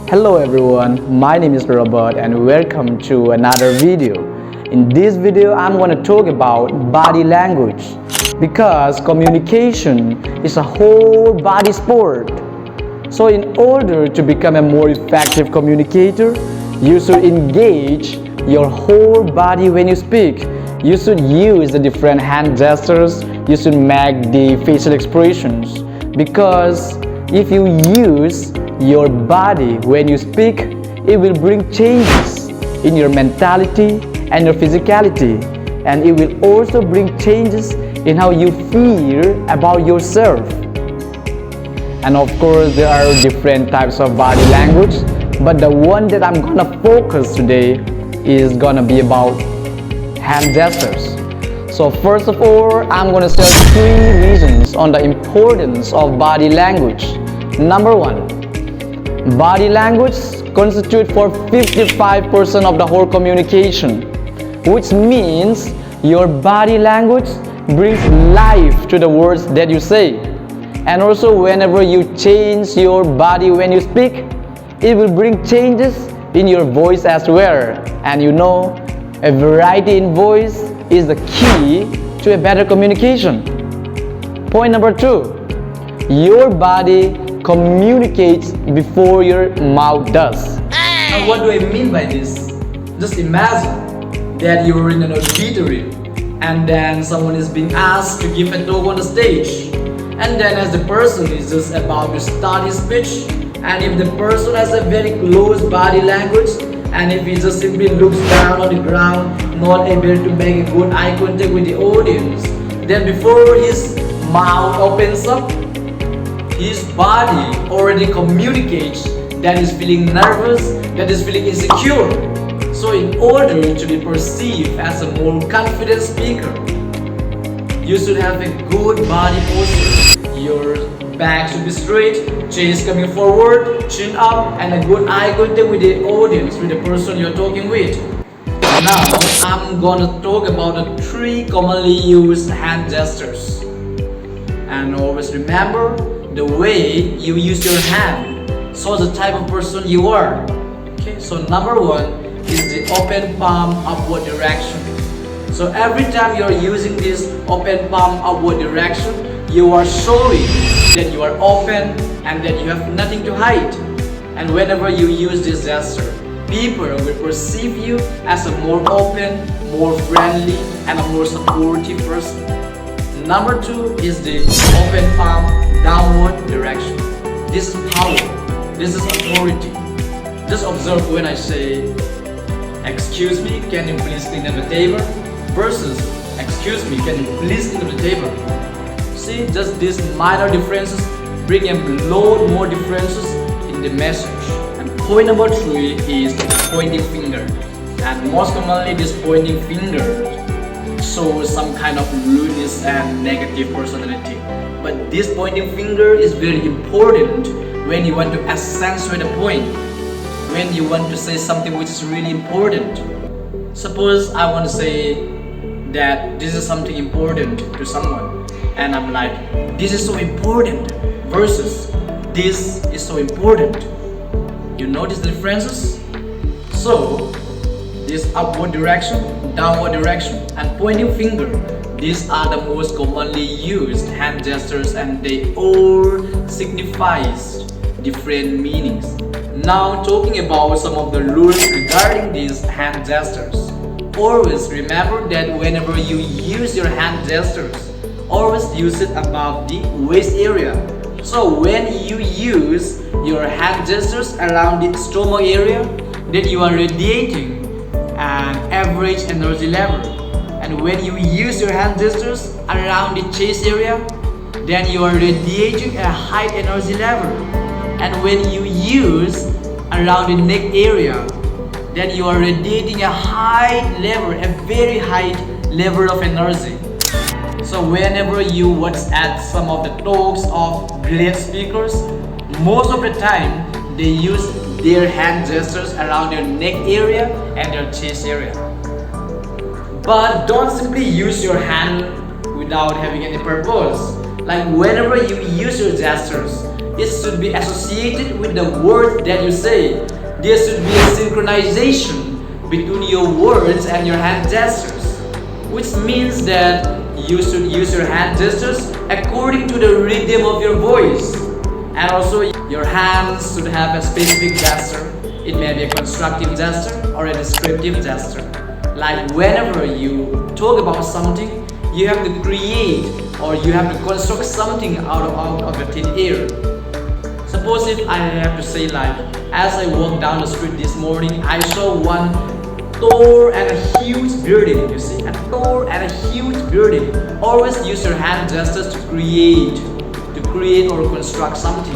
Hello everyone, my name is Robert and welcome to another video. In this video, I'm going to talk about body language because communication is a whole body sport. So in order to become a more effective communicator, you should engage your whole body when you speak. You should use the different hand gestures, you should make the facial expressions because if you use your body when you speak, it will bring changes in your mentality and your physicality, and it will also bring changes in how you feel about yourself. And of course, there are different types of body language, but the one that I'm gonna focus today is gonna be about hand gestures. So first of all, I'm gonna share 3 reasons on the importance of body language. Number 1, body language constitutes for 55% of the whole communication, which means your body language brings life to the words that you say. And also whenever you change your body when you speak, it will bring changes in your voice as well. And you know, a variety in voice is the key to a better communication. Point number 2, your body communicates before your mouth does. Now what do I mean by this? Just imagine that you're in an auditorium and then someone is being asked to give a talk on the stage, and then as the person is just about to start his speech, and if the person has a very close body language and if he just simply looks down on the ground, not able to make a good eye contact with the audience, then before his mouth opens up, his body already communicates that he's feeling nervous, that he's feeling insecure. So in order to be perceived as a more confident speaker, you should have a good body posture. Your back should be straight, chest coming forward, chin up, and a good eye contact with the audience, with the person you're talking with. Now, I'm gonna talk about the 3 commonly used hand gestures. And always remember, the way you use your hand shows the type of person you are. Okay, so number 1 is the open palm upward direction. So every time you're using this open palm upward direction, you are showing that you are open and that you have nothing to hide. And whenever you use this gesture, people will perceive you as a more open, more friendly, and a more supportive person. Number 2 is the open palm downward direction. This is power. This is authority. Just observe when I say, "Excuse me, can you please clean up the table?" versus, "Excuse me, can you please clean up the table?" See, just these minor differences bring a lot more differences in the message. And point number 3 is the pointing finger. And most commonly, this pointing finger shows some kind of rudeness and negative personality. But this pointing finger is very important when you want to accentuate a point, when you want to say something which is really important. Suppose I want to say that this is something important to someone, and I'm like, "This is so important," versus, "This is so important." You notice the differences? So, this upward direction, downward direction, and pointing finger, these are the most commonly used hand gestures, and they all signifies different meanings. Now talking about some of the rules regarding these hand gestures. Always remember that whenever you use your hand gestures, always use it above the waist area. So when you use your hand gestures around the stomach area, then you are radiating an average energy level. And when you use your hand gestures around the chest area, then you are radiating a high energy level. And when you use around the neck area, then you are radiating a high level, a very high level of energy. So whenever you watch at some of the talks of great speakers, most of the time they use their hand gestures around their neck area and their chest area. But don't simply use your hand without having any purpose. Like whenever you use your gestures, it should be associated with the words that you say. There should be a synchronization between your words and your hand gestures, which means that you should use your hand gestures according to the rhythm of your voice. And also, your hands should have a specific gesture. It may be a constructive gesture or a descriptive gesture. Like whenever you talk about something, you have to create or you have to construct something out of your thin air. Suppose if I have to say like, as I walked down the street this morning, I saw one tall and a huge building. You see, a tall and a huge building. Always use your hand gestures to create or construct something.